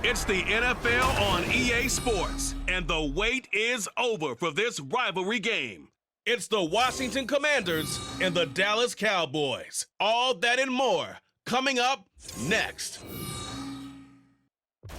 It's the NFL on EA Sports, and the wait is over for this rivalry game. It's the Washington Commanders and the Dallas Cowboys. All that and more coming up next.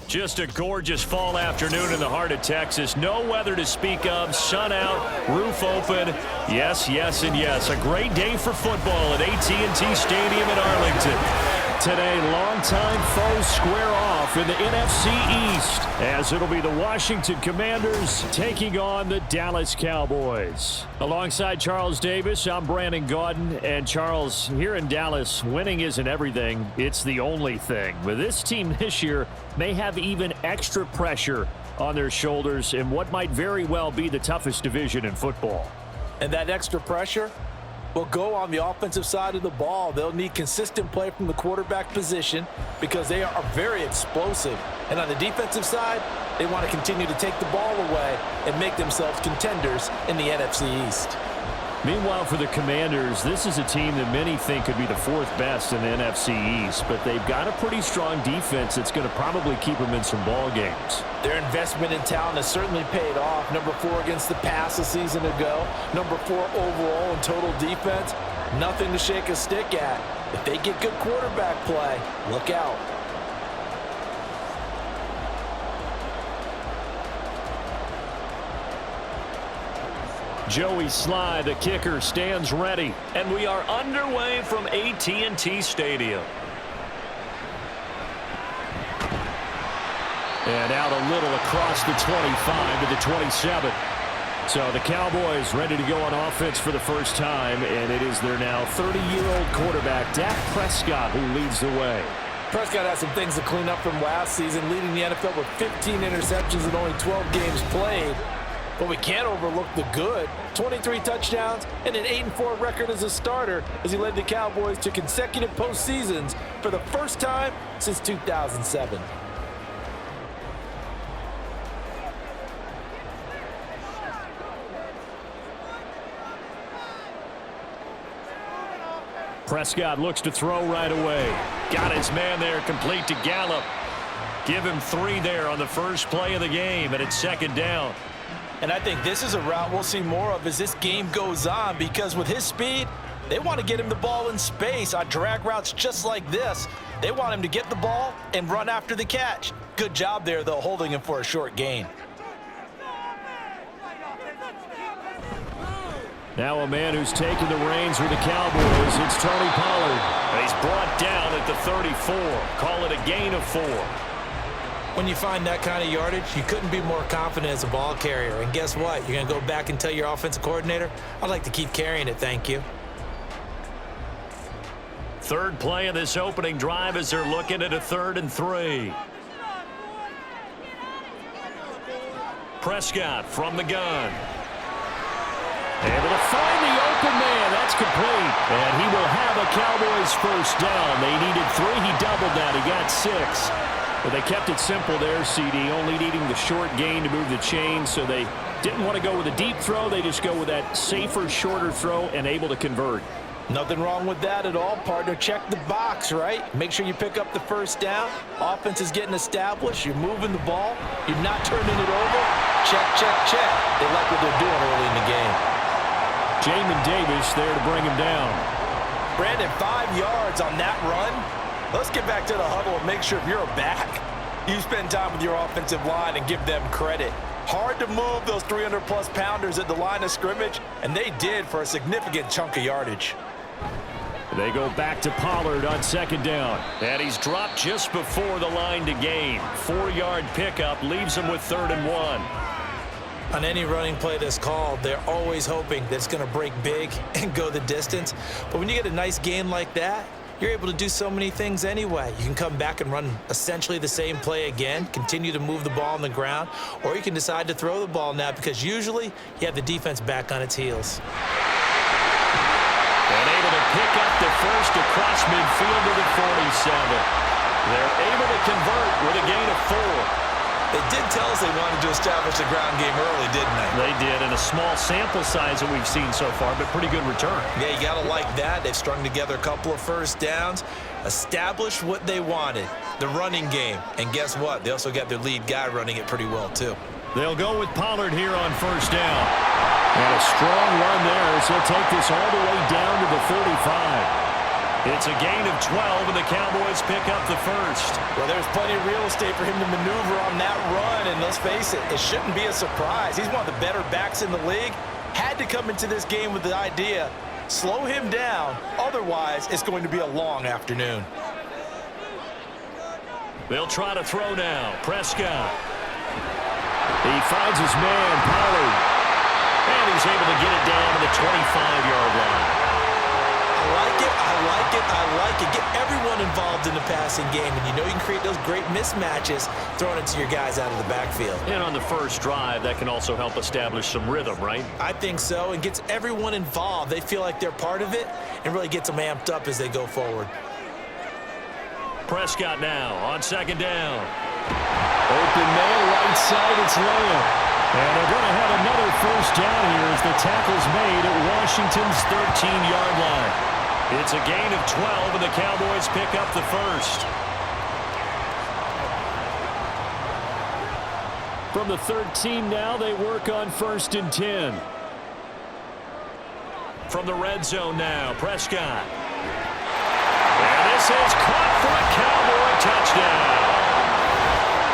Just a gorgeous fall afternoon in the heart of Texas. No weather to speak of. Sun out, roof open. Yes, yes, and yes. A great day for football at AT&T Stadium in Arlington. Today, longtime foes square off in the NFC East as it'll be the Washington Commanders taking on the Dallas Cowboys. Alongside Charles Davis, I'm Brandon Gaudin. And Charles, here in Dallas, winning isn't everything. It's the only thing. But this team this year may have even extra pressure on their shoulders in what might very well be the toughest division in football. And that extra pressure will go on the offensive side of the ball. They'll need consistent play from the quarterback position because they are very explosive. And on the defensive side, they want to continue to take the ball away and make themselves contenders in the NFC East. Meanwhile, for the Commanders, this is a team that many think could be the fourth best in the NFC East, but they've got a pretty strong defense that's going to probably keep them in some ball games. Their investment in talent has certainly paid off. Number 4 against the pass a season ago. Number 4 overall in total defense. Nothing to shake a stick at. If they get good quarterback play, look out. Joey Sly, the kicker, stands ready. And we are underway from AT&T Stadium. And out a little across the 25 to the 27. So the Cowboys ready to go on offense for the first time. And it is their now 30-year-old quarterback, Dak Prescott, who leads the way. Prescott has some things to clean up from last season, leading the NFL with 15 interceptions and only 12 games played. But we can't overlook the good. 23 touchdowns and an 8-4 record as a starter as he led the Cowboys to consecutive postseasons for the first time since 2007. Prescott looks to throw right away. Got his man there, complete to Gallup. Give him 3 there on the first play of the game, and it's second down. And I think this is a route we'll see more of as this game goes on, because with his speed, they want to get him the ball in space on drag routes just like this. They want him to get the ball and run after the catch. Good job there, though, holding him for a short gain. Now a man who's taken the reins with the Cowboys, it's Tony Pollard. He's brought down at the 34. Call it a gain of 4. When you find that kind of yardage, you couldn't be more confident as a ball carrier. And guess what? You're going to go back and tell your offensive coordinator, I'd like to keep carrying it, thank you. Third play of this opening drive as they're looking at a 3rd and 3. Prescott from the gun. Able to find the open man. That's complete. And he will have a Cowboys first down. They needed 3. He doubled that. He got 6. But they kept it simple there, CD, only needing the short gain to move the chain, so they didn't want to go with a deep throw. They just go with that safer, shorter throw and able to convert. Nothing wrong with that at all, partner. Check the box, right? Make sure you pick up the first down. Offense is getting established. You're moving the ball. You're not turning it over. Check, check, check. They like what they're doing early in the game. Jamin Davis there to bring him down. Brandon, 5 yards on that run. Let's get back to the huddle and make sure if you're a back, you spend time with your offensive line and give them credit. Hard to move those 300-plus pounders at the line of scrimmage, and they did for a significant chunk of yardage. They go back to Pollard on second down. And he's dropped just before the line to gain. 4-yard pickup leaves him with 3rd and 1. On any running play that's called, they're always hoping that it's going to break big and go the distance. But when you get a nice gain like that, you're able to do so many things anyway. You can come back and run essentially the same play again, continue to move the ball on the ground, or you can decide to throw the ball now because usually you have the defense back on its heels. And able to pick up the first across midfield to the 47. They're able to convert with a gain of 4. They did tell us they wanted to establish the ground game early, didn't they? They did, and a small sample size that we've seen so far, but pretty good return. Yeah, you got to like that. They've strung together a couple of first downs, established what they wanted, the running game. And guess what? They also got their lead guy running it pretty well, too. They'll go with Pollard here on first down. And a strong run there as he'll take this all the way down to the 35. It's a gain of 12, and the Cowboys pick up the first. Well, there's plenty of real estate for him to maneuver on that run, and let's face it, it shouldn't be a surprise. He's one of the better backs in the league. Had to come into this game with the idea, slow him down, otherwise it's going to be a long afternoon. They'll try to throw now. Prescott. He finds his man, Pollard, and he's able to get it down to the 25-yard line. I like it, I like it, I like it. Get everyone involved in the passing game, and you know you can create those great mismatches throwing it to your guys out of the backfield. And on the first drive, that can also help establish some rhythm, right? I think so, and gets everyone involved. They feel like they're part of it and really gets them amped up as they go forward. Prescott now on second down. Open man, right side, it's Lamb. And they're going to have another first down here as the tackle's made at Washington's 13-yard line. It's a gain of 12, and the Cowboys pick up the first. From the 13 now, they work on first and 10. From the red zone now, Prescott. And this is caught for a Cowboy touchdown.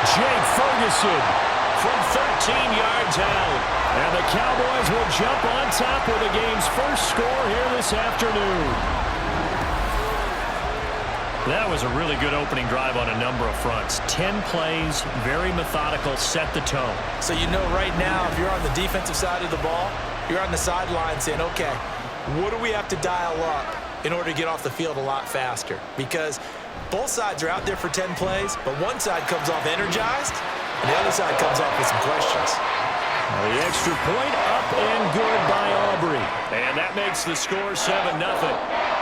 Jake Ferguson from 13 yards out. And the Cowboys will jump on top with the game's first score here this afternoon. That was a really good opening drive on a number of fronts. 10 plays, very methodical, set the tone. So you know right now, if you're on the defensive side of the ball, you're on the sideline saying, okay, what do we have to dial up in order to get off the field a lot faster? Because both sides are out there for 10 plays, but one side comes off energized, and the other side comes off with some questions. The extra point up and good by Aubrey. And that makes the score 7-0.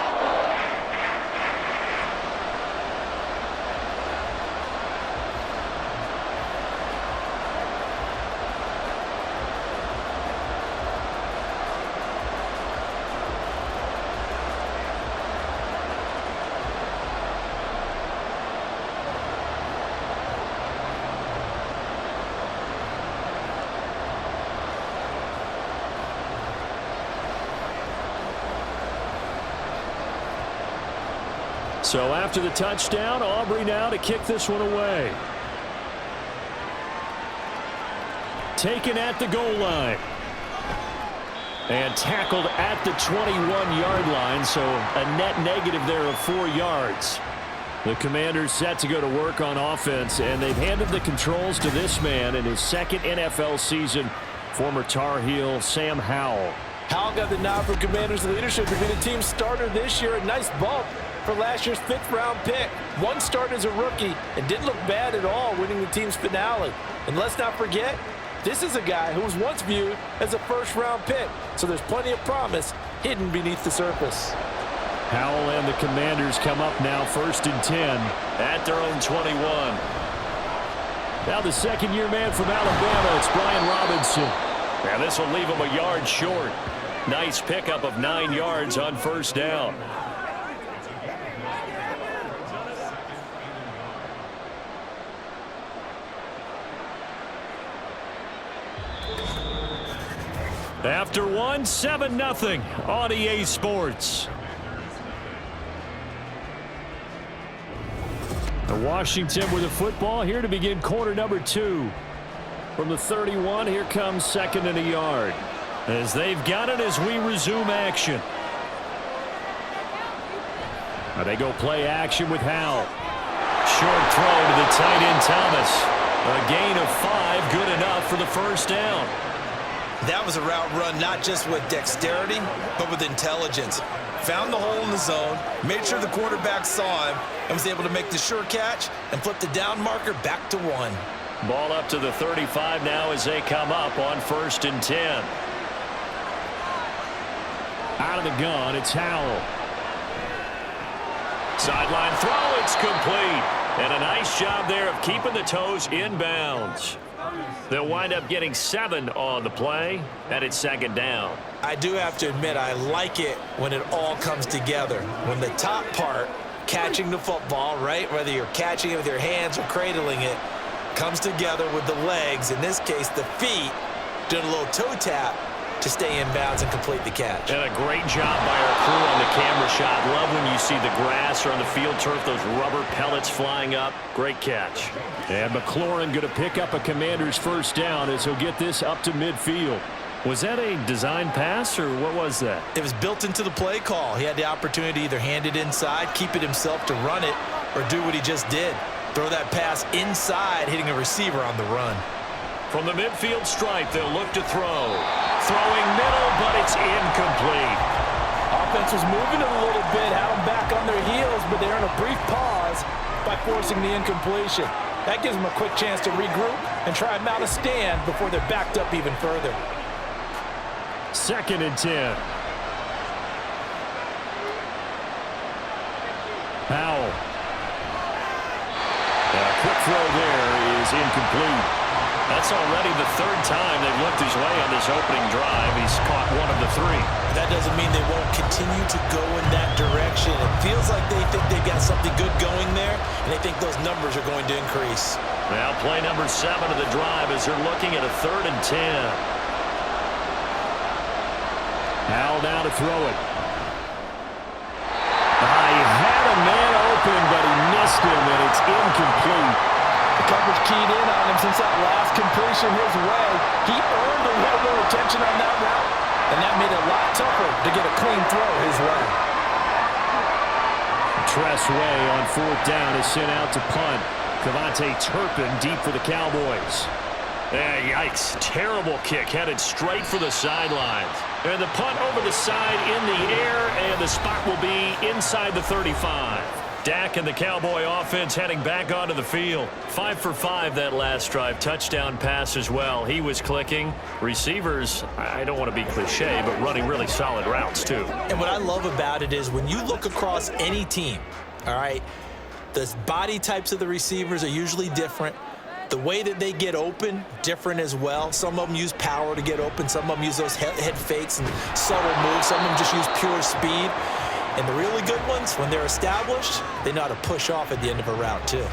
So after the touchdown, Aubrey now to kick this one away. Taken at the goal line. And tackled at the 21-yard line, so a net negative there of 4 yards. The Commanders set to go to work on offense, and they've handed the controls to this man in his second NFL season, former Tar Heel Sam Howell. Howell got the nod for Commanders leadership to be the team starter this year. A nice bump for last year's 5th-round pick. One start as a rookie and didn't look bad at all, winning the team's finale. And let's not forget, this is a guy who was once viewed as a first-round pick, so there's plenty of promise hidden beneath the surface. Howell and the Commanders come up now first and 10 at their own 21. Now the second-year man from Alabama, it's Brian Robinson. And this will leave him a yard short. Nice pickup of 9 yards on first down. After one, 7-0 on EA Sports. Washington with the football here to begin quarter number 2. From the 31, here comes second and a yard. As they've got it as we resume action. Now they go play action with Howell. Short throw to the tight end Thomas. A gain of 5, good enough for the first down. That was a route run not just with dexterity, but with intelligence. Found the hole in the zone, made sure the quarterback saw him, and was able to make the sure catch and flip the down marker back to 1. Ball up to the 35 now as they come up on first and 10. Out of the gun, it's Howell. Sideline throw, it's complete. And a nice job there of keeping the toes in bounds. They'll wind up getting 7 on the play, and it's second down. I do have to admit, I like it when it all comes together. When the top part, catching the football, right, whether you're catching it with your hands or cradling it, comes together with the legs, in this case the feet, doing a little toe tap to stay in bounds and complete the catch. And a great job by our crew on the camera shot. Love when you see the grass or on the field turf, those rubber pellets flying up. Great catch. And McLaurin going to pick up a Commander's first down as he'll get this up to midfield. Was that a design pass, or what was that? It was built into the play call. He had the opportunity to either hand it inside, keep it himself to run it, or do what he just did. Throw that pass inside, hitting a receiver on the run. From the midfield stripe, they'll look to throw. Throwing middle, but it's incomplete. Offense was moving it a little bit, had them back on their heels, but they're in a brief pause by forcing the incompletion. That gives them a quick chance to regroup and try and mount a stand before they're backed up even further. 2nd and 10. Powell. A quick throw there is incomplete. That's already the 3rd time they've looked his way on this opening drive. He's caught 1 of the 3. That doesn't mean they won't continue to go in that direction. It feels like they think they've got something good going there, and they think those numbers are going to increase. Now play number 7 of the drive as they're looking at a 3rd and 10. Powell now to throw it. He had a man open, but he missed him, and it's incomplete. The coverage keyed in on him since that last completion his way. He earned a little bit of attention on that route, and that made it a lot tougher to get a clean throw his way. Tress Way on 4th down is sent out to punt. Cavante Turpin deep for the Cowboys. Yikes. Terrible kick headed straight for the sidelines. And the punt over the side in the air, and the spot will be inside the 35. Dak and the Cowboy offense heading back onto the field. 5 for 5 that last drive. Touchdown pass as well. He was clicking. Receivers, I don't want to be cliche, but running really solid routes too. And what I love about it is when you look across any team, all right, the body types of the receivers are usually different. The way that they get open, different as well. Some of them use power to get open. Some of them use those head fakes and subtle moves. Some of them just use pure speed. And the really good ones, when they're established, they know how to push off at the end of a route, too.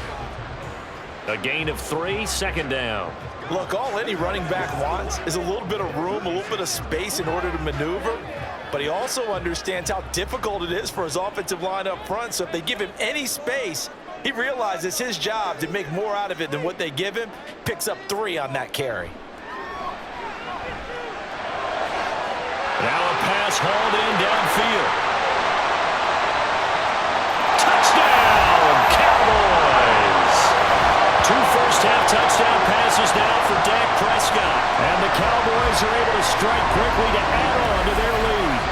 A gain of 3, 2nd down. Look, all any running back wants is a little bit of room, a little bit of space in order to maneuver. But he also understands how difficult it is for his offensive line up front. So if they give him any space, he realizes his job to make more out of it than what they give him. Picks up 3 on that carry. Now a pass hauled in downfield. Touchdown, Cowboys! 2 first-half touchdown passes now for Dak Prescott. And the Cowboys are able to strike quickly to add on to their lead.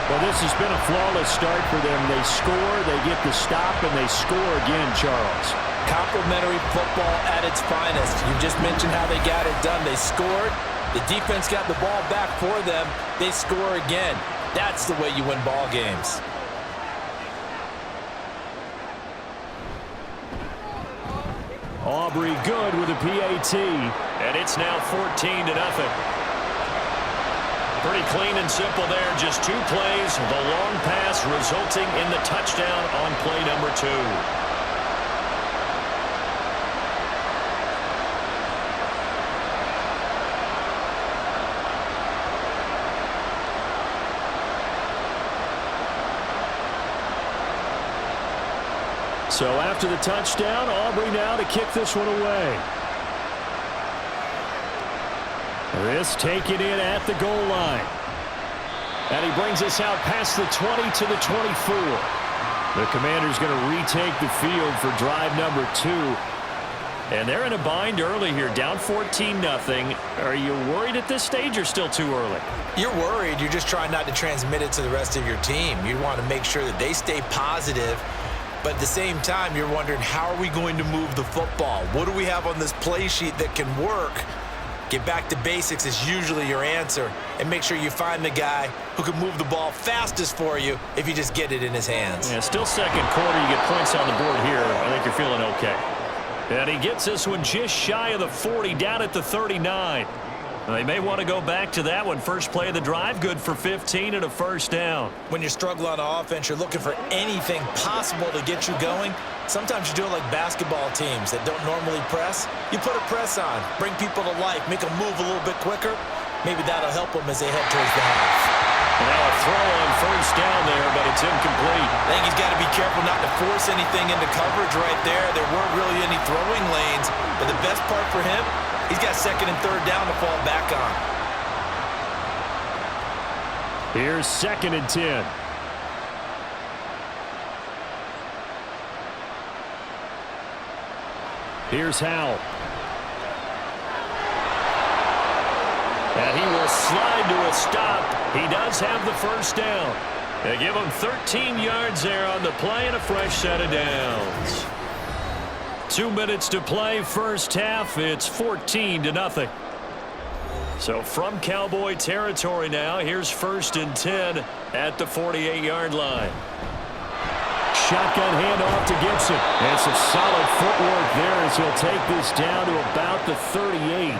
Well, this has been a flawless start for them. They score, they get the stop, and they score again, Charles. Complimentary football at its finest. You just mentioned how they got it done. They scored. The defense got the ball back for them. They score again. That's the way you win ball games. Aubrey good with a PAT. And it's now 14-0. Pretty clean and simple there. Just 2 plays. The long pass resulting in the touchdown on play number 2. So after the touchdown, Aubrey now to kick this one away. This taken in at the goal line. And he brings us out past the 20 to the 24. The Commanders going to retake the field for drive number 2. And they're in a bind early here, down 14-0. Are you worried at this stage or still too early? You're worried. You're just trying not to transmit it to the rest of your team. You want to make sure that they stay positive. But at the same time, you're wondering, how are we going to move the football? What do we have on this play sheet that can work Get back to basics is usually your answer, and make sure you find the guy who can move the ball fastest for you if you just get it in his hands. Yeah, still second quarter. You get points on the board here. I think you're feeling okay. And he gets this one just shy of the 40, down at the 39. They may want to go back to that one. First play of the drive, good for 15 and a first down. When you're struggling on offense, you're looking for anything possible to get you going. Sometimes you do it like basketball teams that don't normally press. You put a press on, bring people to life, make them move a little bit quicker. Maybe that'll help them as they head towards the half. Now a throw on first down there, but it's incomplete. I think he's got to be careful not to force anything into coverage right there. There weren't really any throwing lanes, but the best part for him, he's got second and third down to fall back on. Here's 2nd and 10. Here's Howell. And he will slide to a stop. He does have the first down. They give him 13 yards there on the play and a fresh set of downs. 2 minutes to play, first half. It's 14-0. So from Cowboy territory now, here's 1st and 10 at the 48-yard line. Shotgun handoff to Gibson. And some solid footwork there as he'll take this down to about the 38.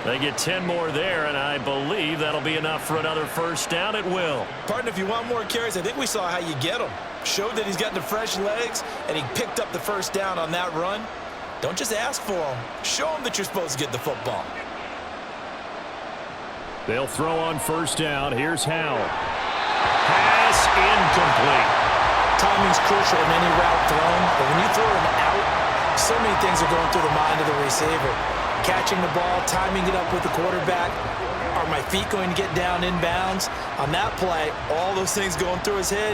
They get 10 more there, and I believe that'll be enough for another first down. It will. Partner, if you want more carries, I think we saw how you get them. Showed that he's got the fresh legs, and he picked up the first down on that run. Don't just ask for them. Show them that you're supposed to get the football. They'll throw on first down. Here's Howell. Pass incomplete. Timing's crucial in any route thrown, but when you throw them out, so many things are going through the mind of the receiver. Catching the ball, timing it up with the quarterback. Are my feet going to get down inbounds? On that play, all those things going through his head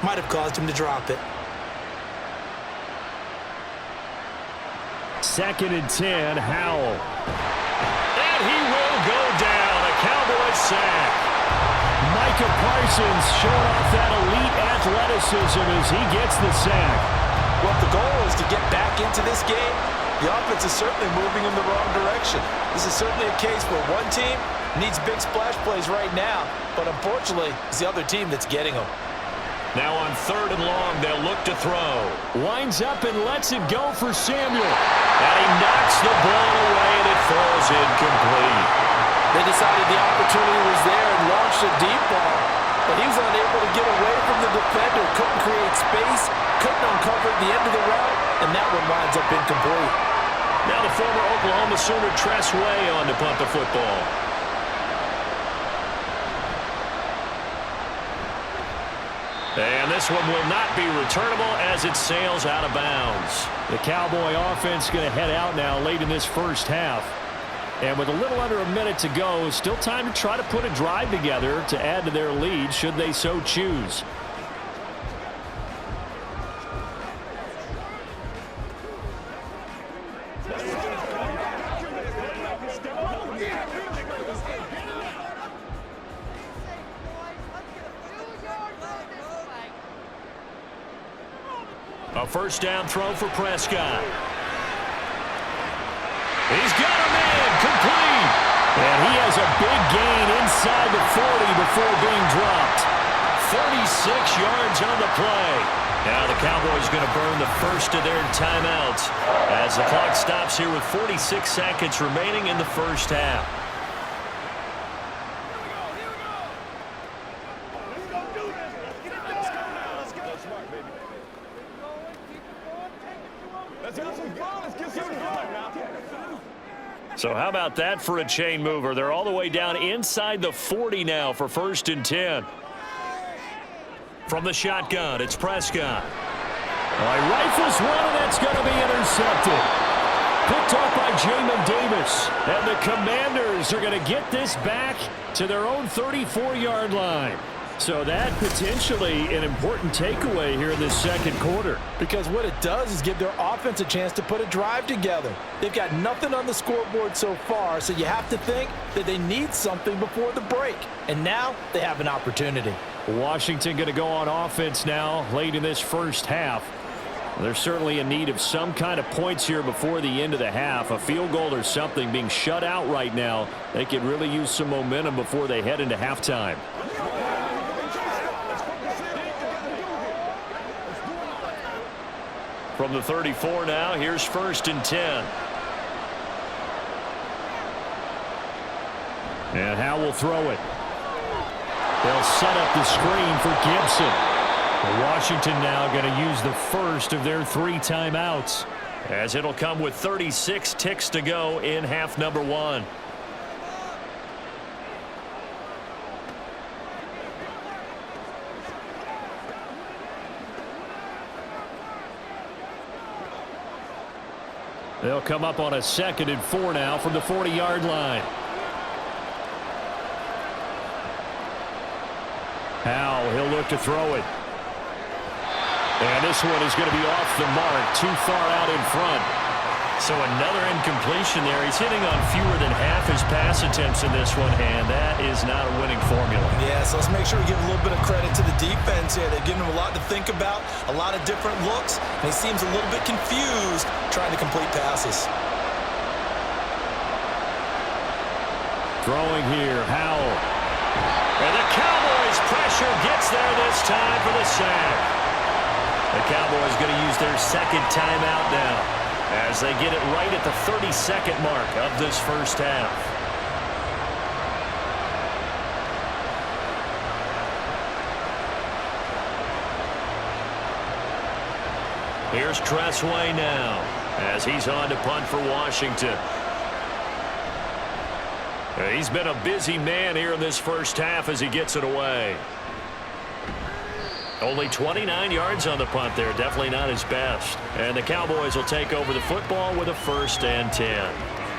might have caused him to drop it. 2nd and 10, Howell. And he will go down. A Cowboy sack. Micah Parsons showing off that elite athleticism as he gets the sack. Well, if the goal is to get back into this game, the offense is certainly moving in the wrong direction. This is certainly a case where one team needs big splash plays right now, but unfortunately, it's the other team that's getting them. Now on 3rd and long, they'll look to throw. Winds up and lets it go for Samuel. And he knocks the ball away, and it falls incomplete. They decided the opportunity was there and launched a deep ball, but he was unable to get away from the defender, couldn't create space, couldn't uncover the end of the route, and that one winds up incomplete. Now the former Oklahoma Sooner Tress Way on to punt the football. And this one will not be returnable as it sails out of bounds. The Cowboy offense going to head out now late in this first half. And with a little under a minute to go, still time to try to put a drive together to add to their lead should they so choose. A first down throw for Prescott. He's got him in, complete. And he has a big gain inside the 40 before being dropped. 36 yards on the play. Now the Cowboys going to burn the first of their timeouts as the clock stops here with 46 seconds remaining in the first half. So how about that for a chain mover? They're all the way down inside the 40 now for 1st and 10. From the shotgun, it's Prescott. He rifles one, and that's going to be intercepted. Picked off by Jamin Davis. And the Commanders are going to get this back to their own 34-yard line. So that potentially an important takeaway here in this second quarter. Because what it does is give their offense a chance to put a drive together. They've got nothing on the scoreboard so far, so you have to think that they need something before the break. And now they have an opportunity. Washington going to go on offense now late in this first half. They're certainly in need of some kind of points here before the end of the half. A field goal or something. Being shut out right now, they could really use some momentum before they head into halftime. From the 34 now, here's 1st and 10. And Howe will throw it. They'll set up the screen for Gibson. Washington now going to use the first of their 3 timeouts, as it'll come with 36 ticks to go in half number 1. They'll come up on a 2nd and 4 now from the 40-yard line. Howe, he'll look to throw it. And this one is going to be off the mark, too far out in front. So another incompletion there. He's hitting on fewer than half his pass attempts in this one, and that is not a winning formula. Yeah, so let's make sure we give a little bit of credit to the defense here. They've given him a lot to think about, a lot of different looks, and he seems a little bit confused trying to complete passes. Throwing here, Howell. And the Cowboys pressure gets there this time for the sack. The Cowboys going to use their 2nd timeout now as they get it right at the 32nd mark of this first half. Here's Tressway now as he's on to punt for Washington. He's been a busy man here in this first half as he gets it away. Only 29 yards on the punt there. Definitely not his best. And the Cowboys will take over the football with a 1st and 10.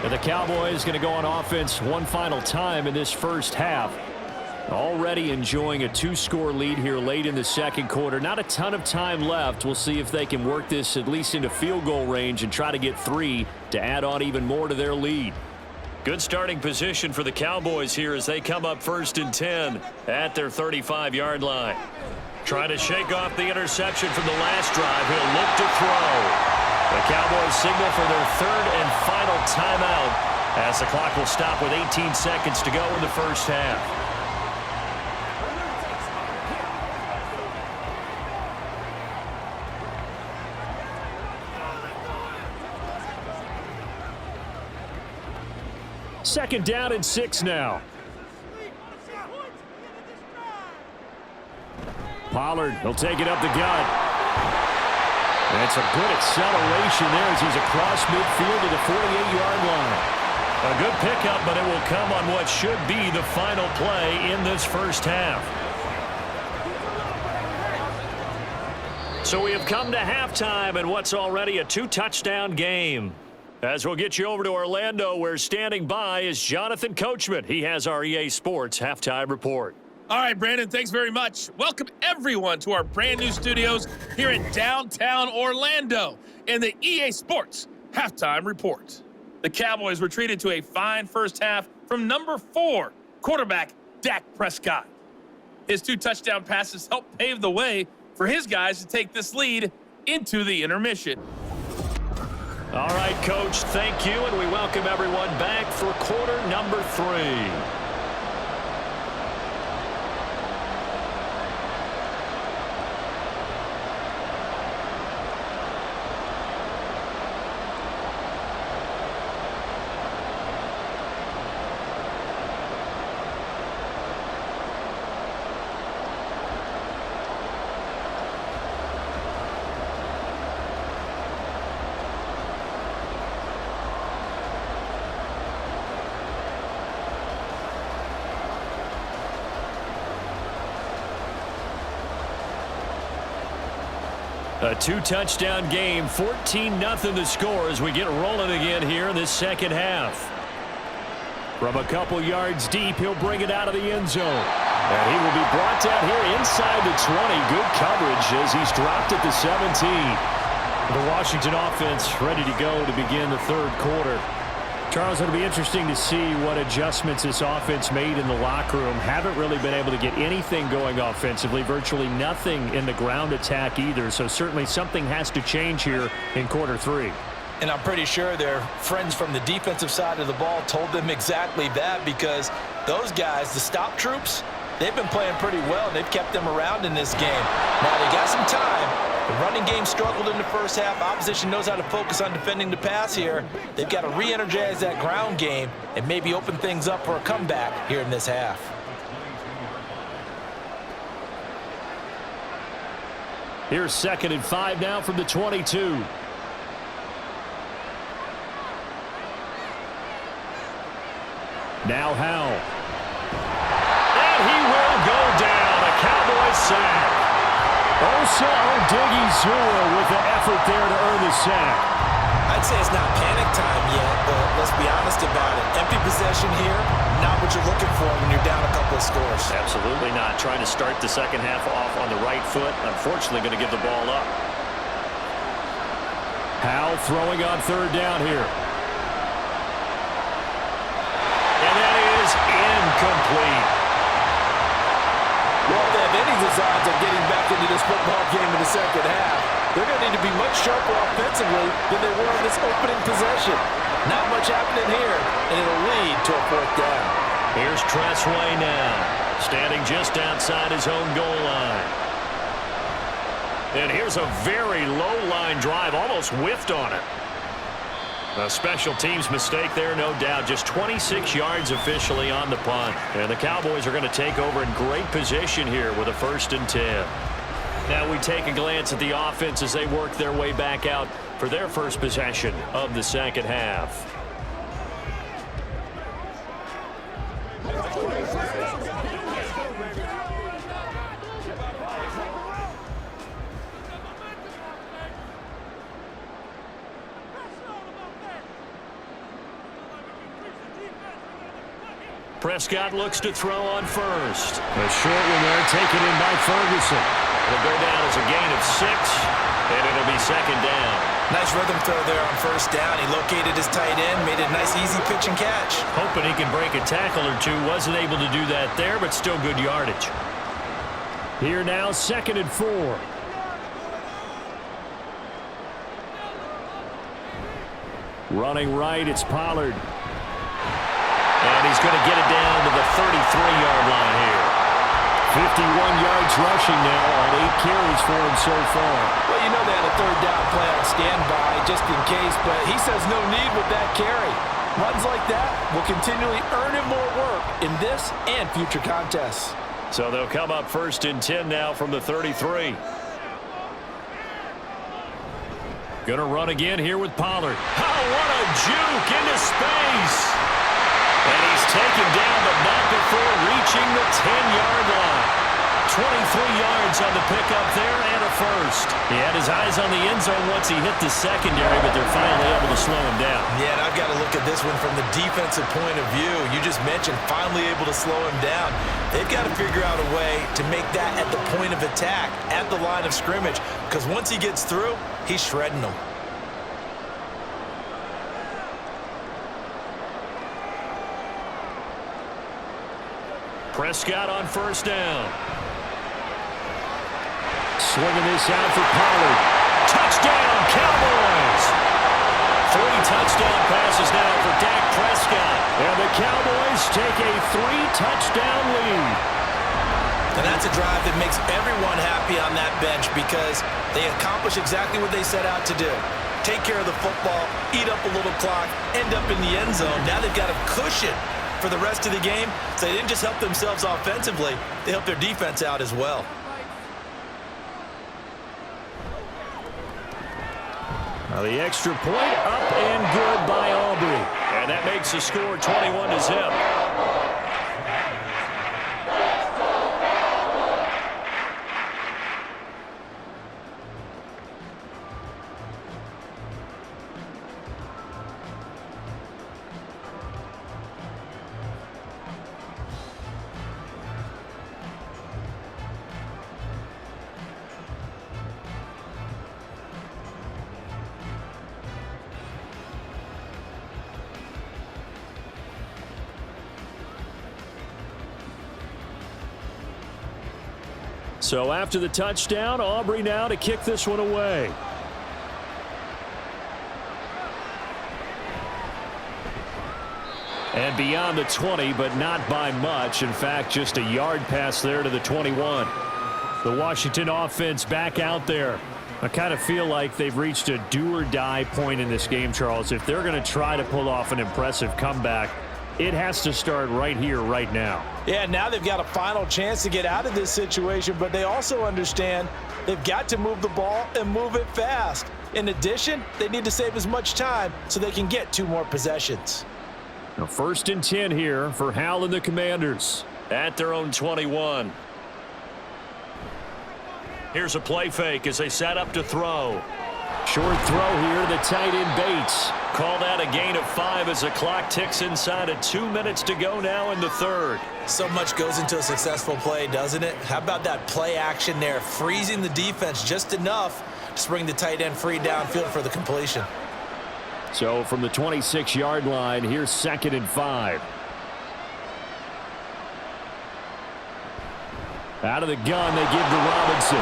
And the Cowboys going to go on offense one final time in this first half. Already enjoying a 2-score lead here late in the 2nd quarter. Not a ton of time left. We'll see if they can work this at least into field goal range and try to get 3 to add on even more to their lead. Good starting position for the Cowboys here as they come up 1st and 10 at their 35-yard line. Trying to shake off the interception from the last drive. He'll look to throw. The Cowboys signal for their 3rd and final timeout as the clock will stop with 18 seconds to go in the first half. Second down and 6 now. Pollard, he'll take it up the gut. And it's a good acceleration there as he's across midfield to the 48-yard line. A good pickup, but it will come on what should be the final play in this first half. So we have come to halftime in what's already a 2-touchdown game. As we'll get you over to Orlando, where standing by is Jonathan Coachman. He has our EA Sports halftime report. All right, Brandon, thanks very much. Welcome, everyone, to our brand new studios here in downtown Orlando in the EA Sports Halftime Report. The Cowboys were treated to a fine first half from number 4, quarterback Dak Prescott. His 2 touchdown passes helped pave the way for his guys to take this lead into the intermission. All right, Coach, thank you, and we welcome everyone back for quarter number 3. A 2-touchdown game, 14-0 the score as we get rolling again here in this second half. From a couple yards deep, he'll bring it out of the end zone. And he will be brought down here inside the 20. Good coverage as he's dropped at the 17. The Washington offense ready to go to begin the 3rd quarter. Charles, it'll be interesting to see what adjustments this offense made in the locker room. Haven't really been able to get anything going offensively, virtually nothing in the ground attack either. So certainly something has to change here in quarter 3. And I'm pretty sure their friends from the defensive side of the ball told them exactly that, because those guys, the stop troops, they've been playing pretty well, and they've kept them around in this game. Now, they got some time. The running game struggled in the first half. Opposition knows how to focus on defending the pass here. They've got to re-energize that ground game and maybe open things up for a comeback here in this half. Here's 2nd and 5 now from the 22. Now Howell. And he will go down. A Cowboys sack. Osa Odighizuwa with the effort there to earn the sack. I'd say it's not panic time yet, but let's be honest about it. Empty possession here, not what you're looking for when you're down a couple of scores. Absolutely not. Trying to start the second half off on the right foot. Unfortunately, going to give the ball up. Howell throwing on 3rd down here. And that is incomplete. Well, if they have any designs of getting back into this football game in the second half, they're going to need to be much sharper offensively than they were in this opening possession. Not much happening here, and it'll lead to a 4th down. Here's Tressway now, standing just outside his own goal line. And here's a very low-line drive, almost whiffed on it. A special teams mistake there, no doubt. Just 26 yards officially on the punt. And the Cowboys are going to take over in great position here with a 1st and 10. Now we take a glance at the offense as they work their way back out for their first possession of the second half. Prescott looks to throw on 1st. A short one there, taken in by Ferguson. It'll go down as a gain of 6, and it'll be 2nd down. Nice rhythm throw there on 1st down. He located his tight end, made a nice easy pitch and catch. Hoping he can break a tackle or two. Wasn't able to do that there, but still good yardage. Here now, 2nd and 4. Running right, it's Pollard. And he's going to get it down to the 33-yard line here. 51 yards rushing now on 8 carries for him so far. Well, you know they had a 3rd down play on standby just in case, but he says no need with that carry. Runs like that will continually earn him more work in this and future contests. So they'll come up 1st and 10 now from the 33. Going to run again here with Pollard. Oh, what a juke into space. And he's taken down, but not before reaching the 10-yard line. 23 yards on the pickup there and a 1st. He had his eyes on the end zone once he hit the secondary, but they're finally able to slow him down. Yeah, and I've got to look at this one from the defensive point of view. You just mentioned finally able to slow him down. They've got to figure out a way to make that at the point of attack, at the line of scrimmage, because once he gets through, he's shredding them. Prescott on 1st down. Swinging this out for Pollard. Touchdown, Cowboys! 3 touchdown passes now for Dak Prescott. And the Cowboys take a 3-touchdown lead. And that's a drive that makes everyone happy on that bench because they accomplish exactly what they set out to do. Take care of the football, eat up a little clock, end up in the end zone. Now they've got a cushion for the rest of the game. So they didn't just help themselves offensively, they helped their defense out as well. Now the extra point up and good by Aubrey. And that makes the score 21-0. So after the touchdown, Aubrey now to kick this one away. And beyond the 20, but not by much. In fact, just a yard pass there to the 21. The Washington offense back out there. I kind of feel like they've reached a do-or-die point in this game, Charles. If they're going to try to pull off an impressive comeback, it has to start right here, right now. Yeah, now they've got a final chance to get out of this situation, but they also understand they've got to move the ball and move it fast. In addition, they need to save as much time so they can get 2 more possessions. Now, 1st and 10 here for Hal and the Commanders. At their own 21. Here's a play fake as they set up to throw. Short throw here to the tight end Bates. Call that a gain of 5 as the clock ticks inside of 2 minutes to go now in the 3rd. So much goes into a successful play, doesn't it? How about that play action there, freezing the defense just enough to bring the tight end free downfield for the completion. So from the 26-yard line, here's 2nd and 5. Out of the gun, they give to Robinson.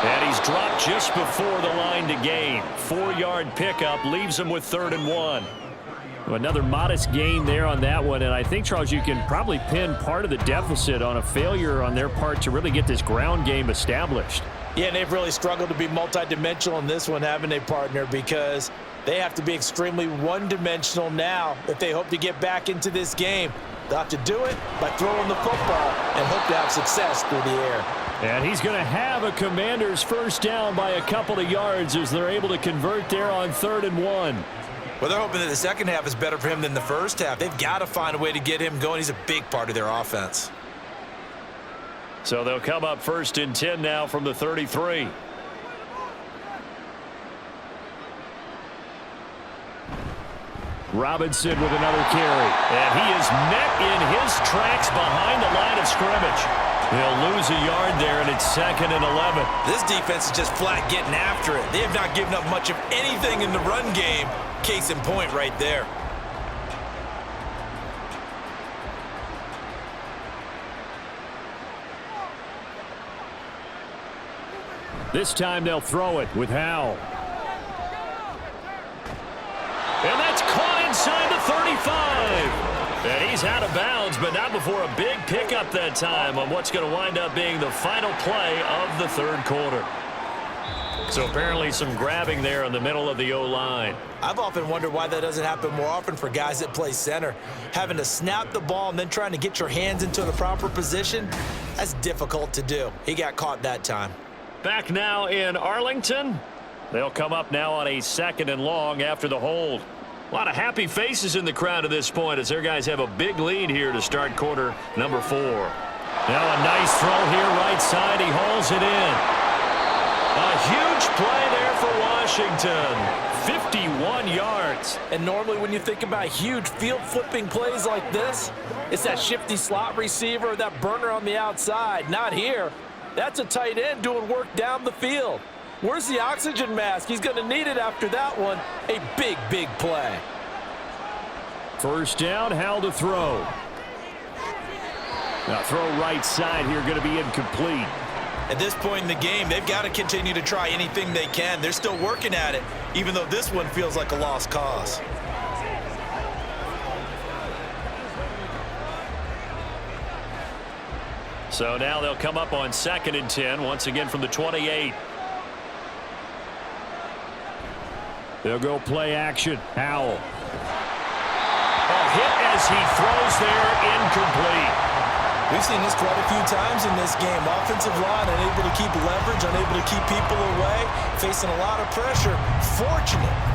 And he's dropped just before the line to gain. 4-yard pickup leaves him with 3rd and 1. Another modest gain there on that one, and I think, Charles, you can probably pin part of the deficit on a failure on their part to really get this ground game established. Yeah, and they've really struggled to be multidimensional in this one, haven't they, partner? Because they have to be extremely one-dimensional now if they hope to get back into this game. They'll have to do it by throwing the football and hope to have success through the air. And he's going to have a Commanders first down by a couple of yards as they're able to convert there on 3rd and 1. Well, they're hoping that the second half is better for him than the first half. They've got to find a way to get him going. He's a big part of their offense. So they'll come up 1st and 10 now from the 33. Robinson with another carry. And he is met in his tracks behind the line of scrimmage. He'll lose a yard there, and it's 2nd and 11. This defense is just flat getting after it. They have not given up much of anything in the run game. Case in point right there. This time they'll throw it with Howell. And that's caught inside the 35. And he's out of bounds, but not before a big pickup that time on what's going to wind up being the final play of the 3rd quarter. So apparently some grabbing there in the middle of the O-line. I've often wondered why that doesn't happen more often for guys that play center. Having to snap the ball and then trying to get your hands into the proper position, that's difficult to do. He got caught that time. Back now in Arlington. They'll come up now on a 2nd and long after the hold. A lot of happy faces in the crowd at this point as their guys have a big lead here to start quarter number 4. Now a nice throw here right side. He hauls it in. A huge play there for Washington. 51 yards. And normally when you think about huge field flipping plays like this, it's that shifty slot receiver or that burner on the outside. Not here. That's a tight end doing work down the field. Where's the oxygen mask? He's going to need it after that one. A big, big play. First down, Hal to throw. Now throw right side here, going to be incomplete. At this point in the game, they've got to continue to try anything they can. They're still working at it, even though this one feels like a lost cause. So now they'll come up on 2nd and 10, once again from the 28. They'll go play action. Howell. A hit as he throws there, incomplete. We've seen this quite a few times in this game. Offensive line unable to keep leverage, unable to keep people away, facing a lot of pressure.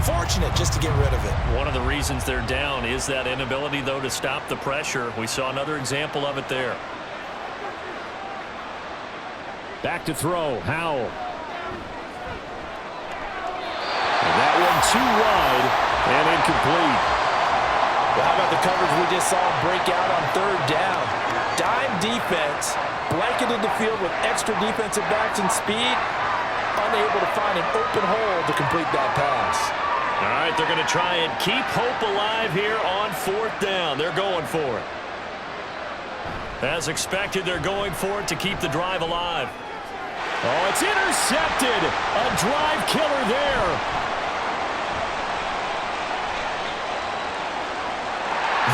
Fortunate just to get rid of it. One of the reasons they're down is that inability, though, to stop the pressure. We saw another example of it there. Back to throw. Howell. And that one too wide and incomplete. Well, how about the coverage we just saw break out on 3rd down? Dime defense, blanketed the field with extra defensive backs and speed, unable to find an open hole to complete that pass. All right, they're going to try and keep hope alive here on 4th down. They're going for it. As expected, they're going for it to keep the drive alive. Oh, it's intercepted. A drive killer there.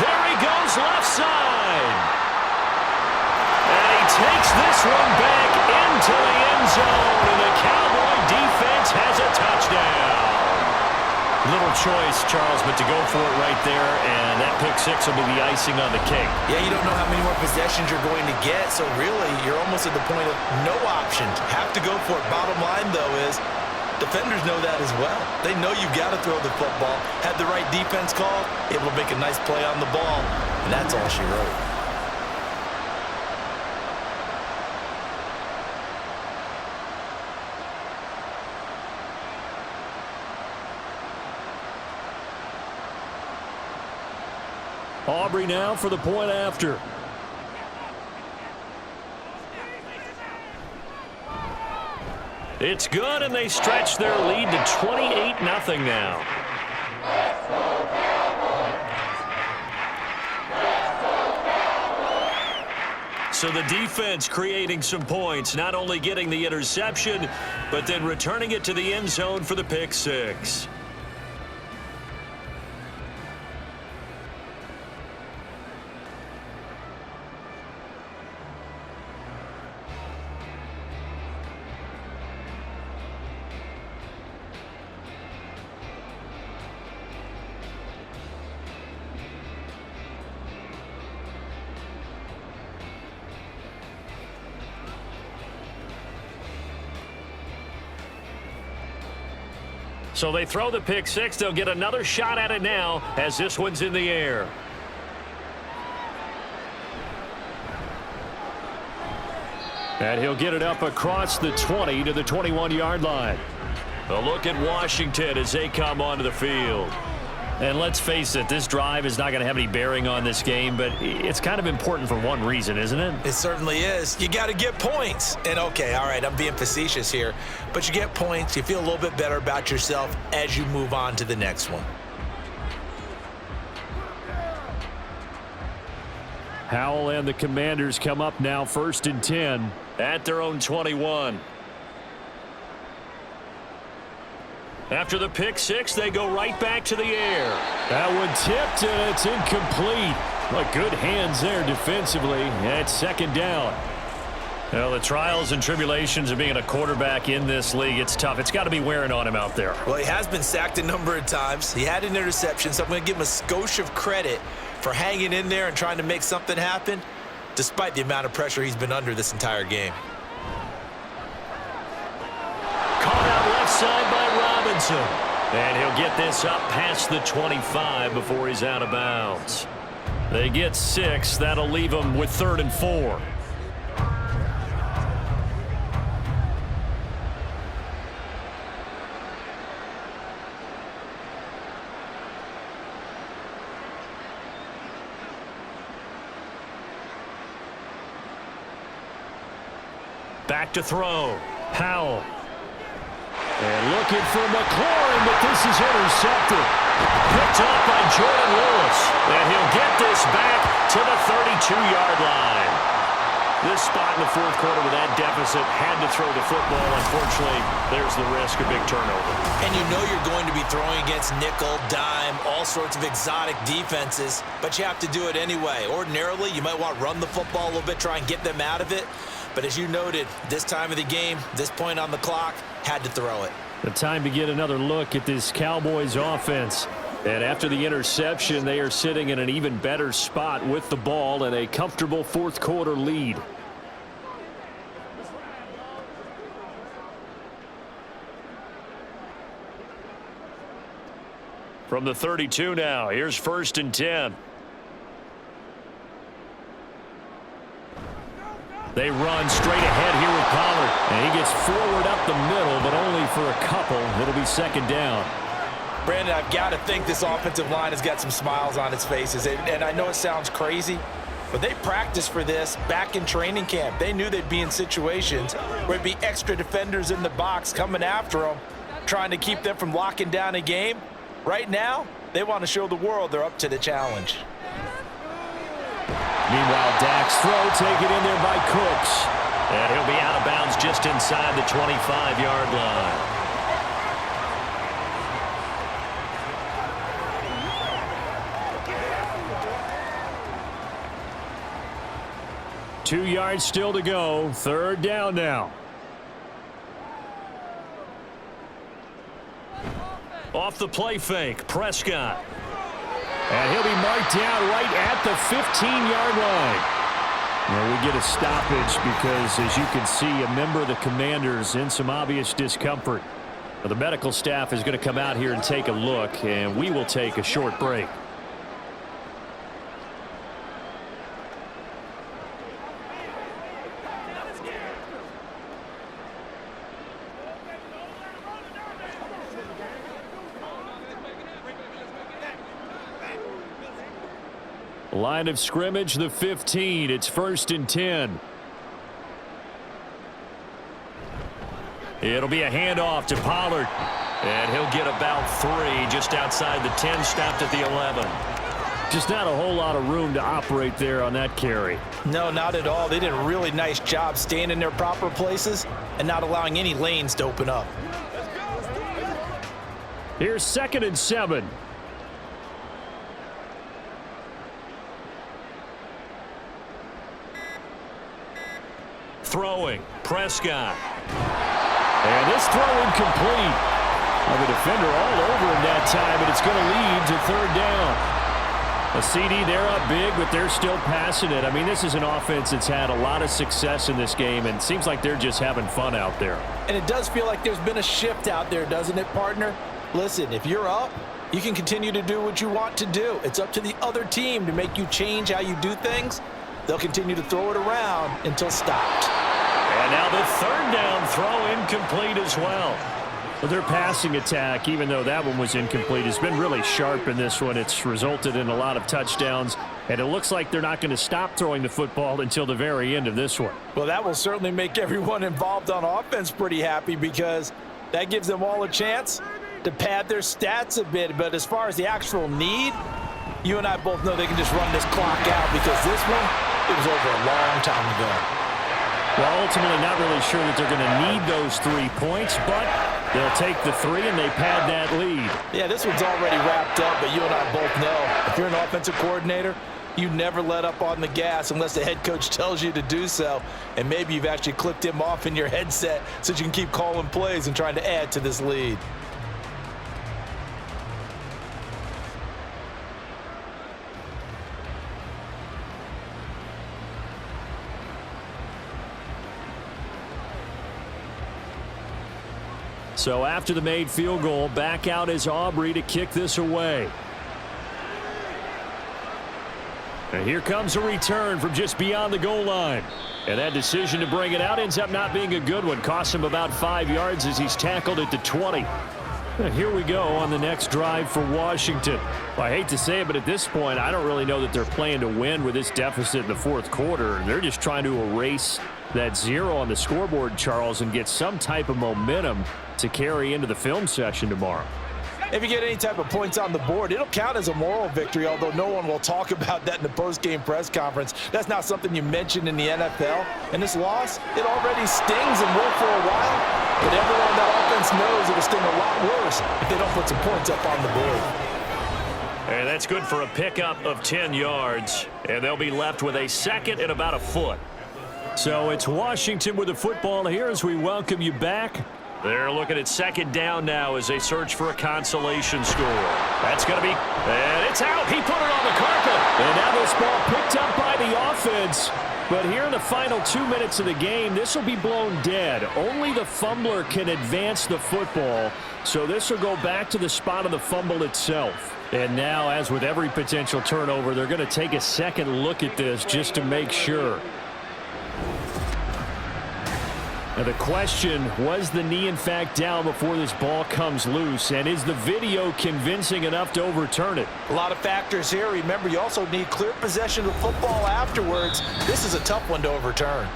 There he goes, left side. And he takes this one back into the end zone, and the Cowboy defense has a touchdown. Little choice, Charles, but to go for it right there, and that pick six will be the icing on the cake. Yeah, you don't know how many more possessions you're going to get, so really you're almost at the point of no options. Have to go for it. Bottom line, though, is defenders know that as well. They know you've got to throw the football. Had the right defense call, able to make a nice play on the ball, and that's all she wrote. Aubrey now for the point after. It's good, and they stretch their lead to 28-0 now. So the defense creating some points, not only getting the interception, but then returning it to the end zone for the pick six. So they throw the pick six. They'll get another shot at it now as this one's in the air. And he'll get it up across the 20 to the 21-yard line. A look at Washington as they come onto the field. And let's face it, this drive is not going to have any bearing on this game, but it's kind of important for one reason, isn't it? It certainly is. You got to get points. And, okay, all right, I'm being facetious here, but you get points, you feel a little bit better about yourself as you move on to the next one. Howell and the Commanders come up now 1st and 10 at their own 21. After the pick six, they go right back to the air. That one tipped, and it's incomplete. But good hands there defensively. At 2nd down. Well, the trials and tribulations of being a quarterback in this league, it's tough. It's got to be wearing on him out there. Well, he has been sacked a number of times. He had an interception, so I'm going to give him a skosh of credit for hanging in there and trying to make something happen, despite the amount of pressure he's been under this entire game. Caught out left side by Robinson. And he'll get this up past the 25 before he's out of bounds. They get 6. That'll leave them with 3rd and 4. Back to throw. Howell. And looking for McLaurin, but this is intercepted. Picked up by Jordan Lewis. And he'll get this back to the 32-yard line. This spot in the 4th quarter with that deficit, had to throw the football. Unfortunately, there's the risk of big turnover. And you know you're going to be throwing against nickel, dime, all sorts of exotic defenses, but you have to do it anyway. Ordinarily, you might want to run the football a little bit, try and get them out of it. But as you noted, this time of the game, this point on the clock, had to throw it. The time to get another look at this Cowboys offense. And after the interception, they are sitting in an even better spot with the ball and a comfortable 4th quarter lead. From the 32 now, here's 1st and 10. They run straight ahead here with Pollard. And he gets forward up the middle, but only for a couple. It'll be 2nd down. Brandon, I've got to think this offensive line has got some smiles on its faces. And I know it sounds crazy, but they practiced for this back in training camp. They knew they'd be in situations where it'd be extra defenders in the box coming after them, trying to keep them from locking down a game. Right now, they want to show the world they're up to the challenge. Meanwhile, Dak's throw taken in there by Cooks. And he'll be out of bounds just inside the 25-yard line. Two yards still to go. Third down now. Off the play fake, Prescott. And he'll be marked down right at the 15-yard line. Well, we get a stoppage because, as you can see, a member of the Commanders in some obvious discomfort. Well, the medical staff is going to come out here and take a look, and we will take a short break. Line of scrimmage, the 15. It's 1st and 10. It'll be a handoff to Pollard. And he'll get about 3 just outside the 10, stopped at the 11. Just not a whole lot of room to operate there on that carry. No, not at all. They did a really nice job staying in their proper places and not allowing any lanes to open up. Here's 2nd and 7. Throwing, Prescott. And this throw incomplete. Well, the defender all over him that time, and it's going to lead to 3rd down. A CD, they're up big, but they're still passing it. I mean, this is an offense that's had a lot of success in this game, and it seems like they're just having fun out there. And it does feel like there's been a shift out there, doesn't it, partner? Listen, if you're up, you can continue to do what you want to do. It's up to the other team to make you change how you do things. They'll continue to throw it around until stopped. And now the 3rd down throw incomplete as well. But their passing attack, even though that one was incomplete, has been really sharp in this one. It's resulted in a lot of touchdowns, and it looks like they're not going to stop throwing the football until the very end of this one. Well, that will certainly make everyone involved on offense pretty happy because that gives them all a chance to pad their stats a bit. But as far as the actual need, you and I both know they can just run this clock out because this one, it was over a long time ago. Well, ultimately not really sure that they're going to need those 3 points, but they'll take the 3 and they pad that lead. Yeah, this one's already wrapped up, but you and I both know if you're an offensive coordinator, you never let up on the gas unless the head coach tells you to do so. And maybe you've actually clicked him off in your headset so you can keep calling plays and trying to add to this lead. So after the made field goal, back out is Aubrey to kick this away. And here comes a return from just beyond the goal line. And that decision to bring it out ends up not being a good one. Costs him about 5 yards as he's tackled at the 20. And here we go on the next drive for Washington. Well, I hate to say it, but at this point, I don't really know that they're playing to win with this deficit in the 4th quarter. They're just trying to erase that 0 on the scoreboard, Charles, and get some type of momentum to carry into the film session tomorrow. If you get any type of points on the board, it'll count as a moral victory, although no one will talk about that in the post-game press conference. That's not something you mention in the NFL. And this loss, it already stings and will for a while. But everyone on that offense knows it'll sting a lot worse if they don't put some points up on the board. And that's good for a pickup of 10 yards. And they'll be left with a 2nd and about a foot. So it's Washington with the football here as we welcome you back. They're looking at 2nd down now as they search for a consolation score. That's going to be, and it's out. He put it on the carpet. And now this ball picked up by the offense. But here in the final 2 minutes of the game, this will be blown dead. Only the fumbler can advance the football. So this will go back to the spot of the fumble itself. And now, as with every potential turnover, they're going to take a second look at this just to make sure. Now the question, was the knee in fact down before this ball comes loose? And is the video convincing enough to overturn it? A lot of factors here. Remember, you also need clear possession of football afterwards. This is a tough one to overturn.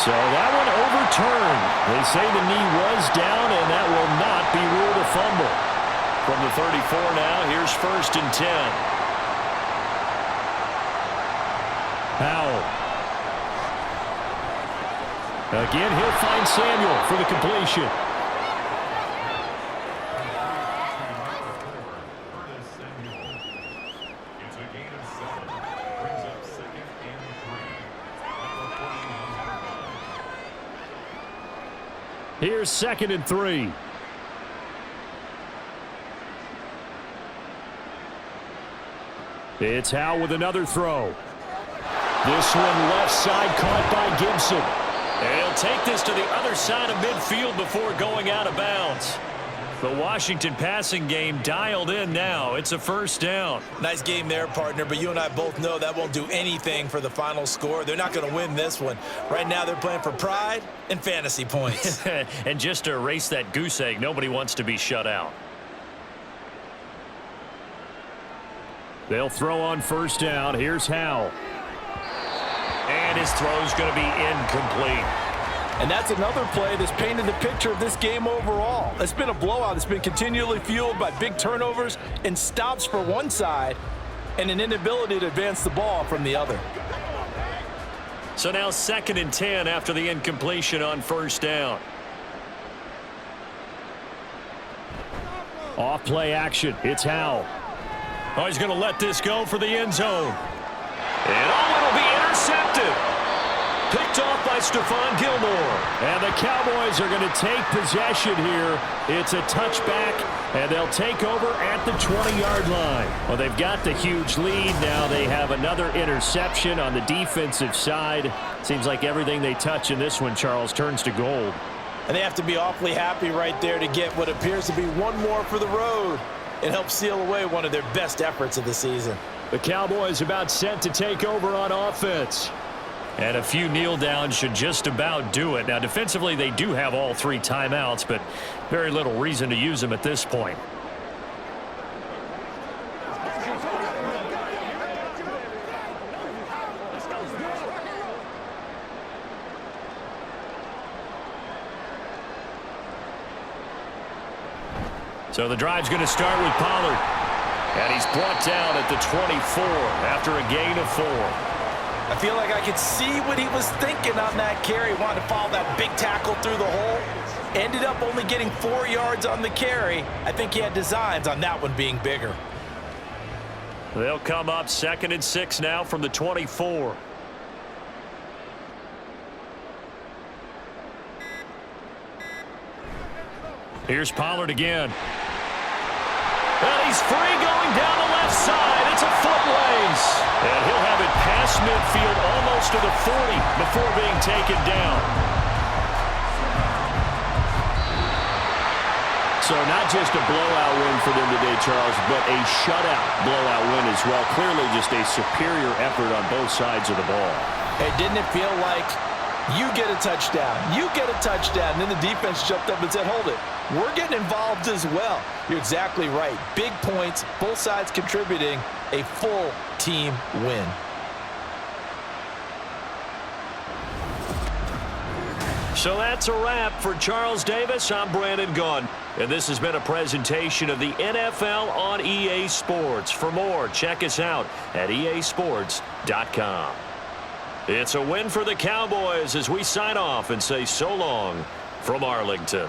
So that one overturned. They say the knee was down, and that will not be ruled the fumble. From the 34 now, here's 1st and 10. Powell. Again, he'll find Samuel for the completion. Here's 2nd and 3. It's Howe with another throw. This one left side caught by Gibson. And he'll take this to the other side of midfield before going out of bounds. The Washington passing game dialed in now. It's a 1st down. Nice game there, partner, but you and I both know that won't do anything for the final score. They're not going to win this one. Right now they're playing for pride and fantasy points. And just to erase that goose egg, nobody wants to be shut out. They'll throw on 1st down. Here's Howe. And his throw's going to be incomplete. And that's another play that's painted the picture of this game overall. It's been a blowout. It's been continually fueled by big turnovers and stops for one side and an inability to advance the ball from the other. So now 2nd and 10 after the incompletion on 1st down. Off play action. It's Howe. Oh, he's going to let this go for the end zone. And it'll be intercepted. Picked off by Stephon Gilmore. And the Cowboys are going to take possession here. It's a touchback, and they'll take over at the 20-yard line. Well, they've got the huge lead. Now they have another interception on the defensive side. Seems like everything they touch in this one, Charles, turns to gold. And they have to be awfully happy right there to get what appears to be one more for the road and help seal away one of their best efforts of the season. The Cowboys about set to take over on offense. And a few kneel downs should just about do it. Now, defensively, they do have all 3 timeouts, but very little reason to use them at this point. So the drive's going to start with Pollard. And he's brought down at the 24 after a gain of 4. I feel like I could see what he was thinking on that carry. Wanted to follow that big tackle through the hole. Ended up only getting 4 yards on the carry. I think he had designs on that one being bigger. They'll come up 2nd and 6 now from the 24. Here's Pollard again. And he's free going down the left side. It's a foot race. And he'll have it past midfield almost to the 40 before being taken down. So not just a blowout win for them today, Charles, but a shutout blowout win as well. Clearly just a superior effort on both sides of the ball. Hey, didn't it feel like you get a touchdown, you get a touchdown, and then the defense jumped up and said, hold it. We're getting involved as well. You're exactly right. Big points, both sides contributing, a full team win. So that's a wrap for Charles Davis. I'm Brandon Gunn. And this has been a presentation of the NFL on EA Sports. For more, check us out at easports.com. It's a win for the Cowboys as we sign off and say so long from Arlington.